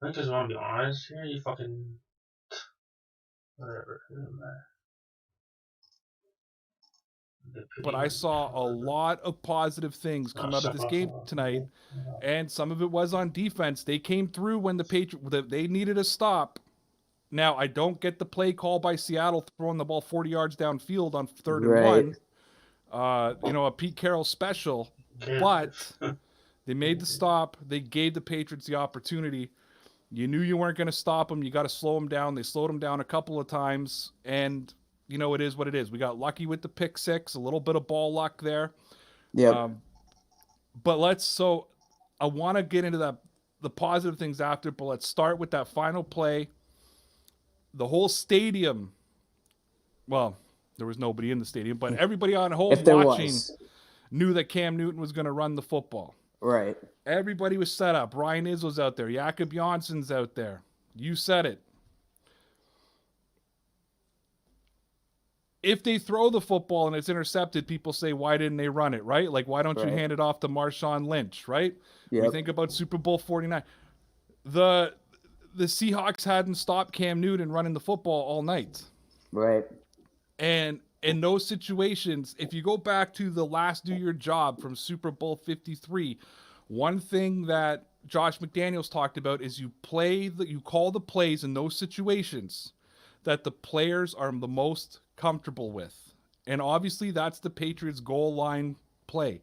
I just want to be honest here. You fucking whatever. But I saw a lot of positive things come out of this game tonight, and some of it was on defense. They came through when the Patriots they needed a stop. Now I don't get the play call by Seattle throwing the ball 40 yards downfield on third and Right. one. A Pete Carroll special, but they made the stop. They gave the Patriots the opportunity. You knew you weren't going to stop them. You got to slow them down. They slowed them down a couple of times, and it is what it is. We got lucky with the pick six, a little bit of ball luck there. Yep. But I want to get into the positive things after, but let's start with that final play. The whole stadium, well, there was nobody in the stadium, but everybody on home If there watching was. knew that Cam Newton was going to run the football. Right. Everybody was set up. Ryan Izzo's out there. Jakob Jansson's out there. You said it. If they throw the football and it's intercepted, people say, why didn't they run it, right? Like, why don't you hand it off to Marshawn Lynch, right? Yep. We think about Super Bowl 49. The Seahawks hadn't stopped Cam Newton running the football all night. Right. And in those situations, if you go back to the last do your job from Super Bowl 53, one thing that Josh McDaniels talked about is you call the plays in those situations that the players are the most comfortable with. And obviously that's the Patriots goal line play.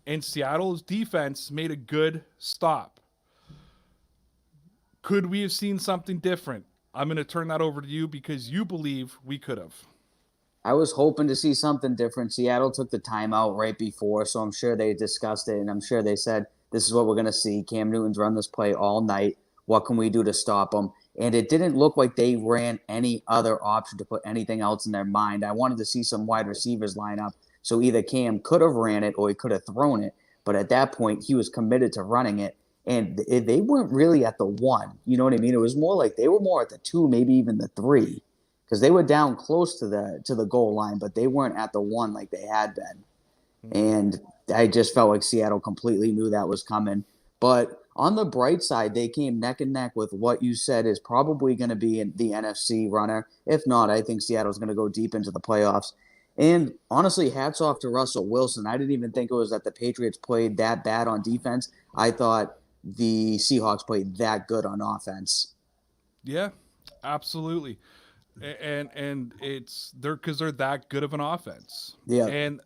And Seattle's defense made a good stop. Could we have seen something different? I'm going to turn that over to you because you believe we could have. I was hoping to see something different. Seattle took the timeout right before, so I'm sure they discussed it, and I'm sure they said, this is what we're going to see. Cam Newton's run this play all night. What can we do to stop him? And it didn't look like they ran any other option to put anything else in their mind. I wanted to see some wide receivers line up, so either Cam could have ran it or he could have thrown it. But at that point, he was committed to running it. And they weren't really at the one. You know what I mean? It was more like they were more at the two, maybe even the three, because they were down close to the goal line, but they weren't at the one like they had been. And I just felt like Seattle completely knew that was coming. But on the bright side, they came neck and neck with what you said is probably going to be the NFC runner. If not, I think Seattle's going to go deep into the playoffs. And honestly, hats off to Russell Wilson. I didn't even think it was that the Patriots played that bad on defense. I thought the Seahawks played that good on offense. Yeah, absolutely. And it's they're that good of an offense. Yeah. And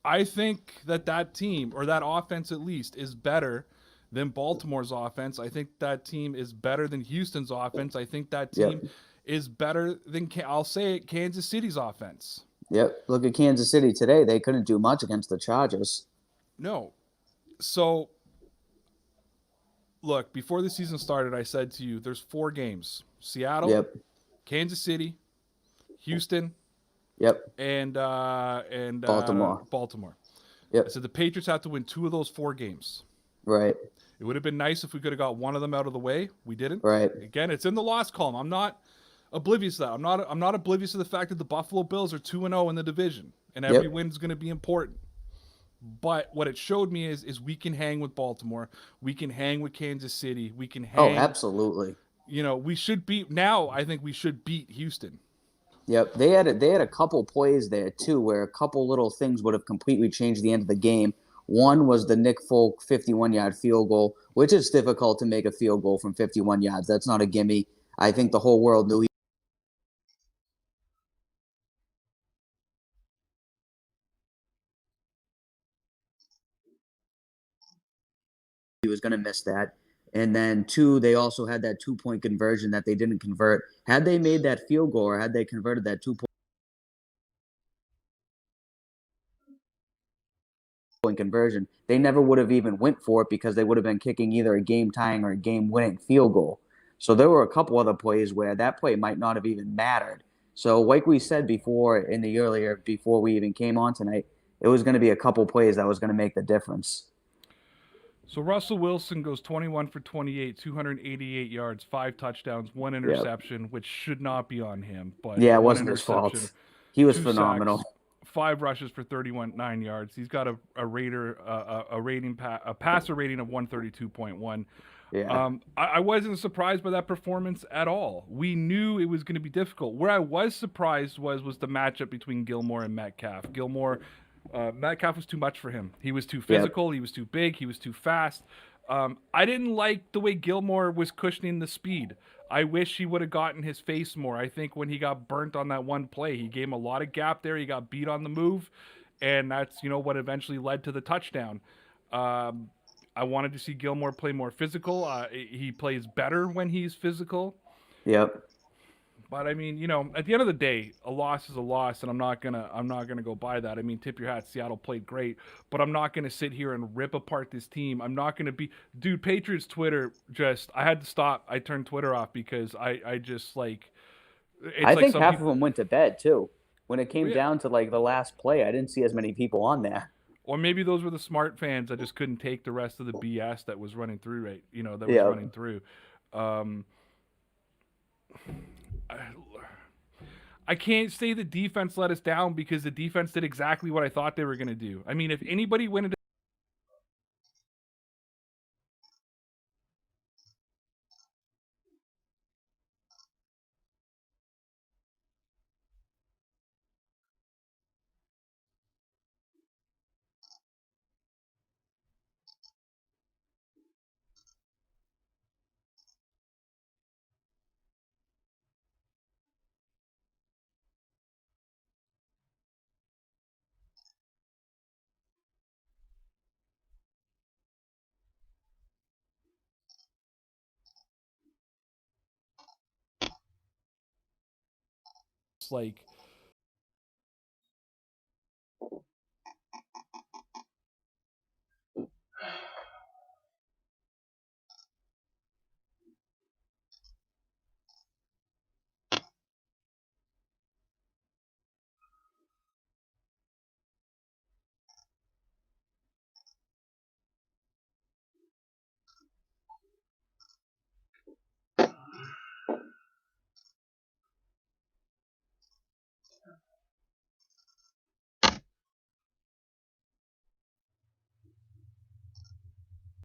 I think that team, or that offense at least, is better than Baltimore's offense. I think that team is better than Houston's offense. I think that team Yep. is better than, I'll say it, Kansas City's offense. Yep. Look at Kansas City today. They couldn't do much against the Chargers. No. So, look, before the season started, I said to you, there's 4 games: Seattle, Yep. Kansas City, Houston, Yep. and Baltimore. Baltimore. I Yep. said the Patriots have to win 2 of those 4 games. Right. It would have been nice if we could have got one of them out of the way. We didn't. Right. Again, it's in the loss column. I'm not oblivious to that. I'm not oblivious to the fact that the Buffalo Bills are 2-0 in the division, and every Yep. win is going to be important. But what it showed me is we can hang with Baltimore. We can hang with Kansas City. We can Oh, hang. absolutely. We should beat. Now I think we should beat Houston. Yep. They had a couple plays there too where a couple little things would have completely changed the end of the game. One was the Nick Folk 51-yard field goal, which is difficult to make a field goal from 51 yards. That's not a gimme. I think the whole world knew he was going to miss that. And then two, they also had that 2-point conversion that they didn't convert. Had they made that field goal or had they converted that 2-point conversion, they never would have even went for it because they would have been kicking either a game tying or a game winning field goal. So there were a couple other plays where that play might not have even mattered. So like we said before before we even came on tonight, it was going to be a couple plays that was going to make the difference. So Russell Wilson goes 21 for 28, 288 yards, 5 touchdowns, 1 Yep. interception, which should not be on him, but Yeah, it 1 wasn't his interception, fault. He was 2 phenomenal. sacks, 5 rushes for 9 yards. He's got a passer rating of 132.1. Yeah. I wasn't surprised by that performance at all. We knew it was going to be difficult. Where I was surprised was the matchup between Gilmore and Metcalf. Metcalf was too much for him. He was too Yep. physical. He was too big. He was too fast. I didn't like the way Gilmore was cushioning the speed. I wish he would have gotten his face more. I think when he got burnt on that one play, he gave him a lot of gap there. He got beat on the move, and that's what eventually led to the touchdown. Um, I wanted to see Gilmore play more physical. He plays better when he's physical. Yep. But I mean, at the end of the day, a loss is a loss, and I'm not gonna go by that. I mean, tip your hat, Seattle played great, but I'm not gonna sit here and rip apart this team. I'm not gonna be, dude. Patriots Twitter I had to stop. I turned Twitter off because I just like, it's I like think some half of people, them went to bed too. When it came yeah, down to like the last play, I didn't see as many people on there. or maybe those were the smart fans that just couldn't take the rest of the BS that was running through, right? That was Yeah. running through. Um, I, I can't say the defense let us down because the defense did exactly what I thought they were going to do. I mean, if anybody went into like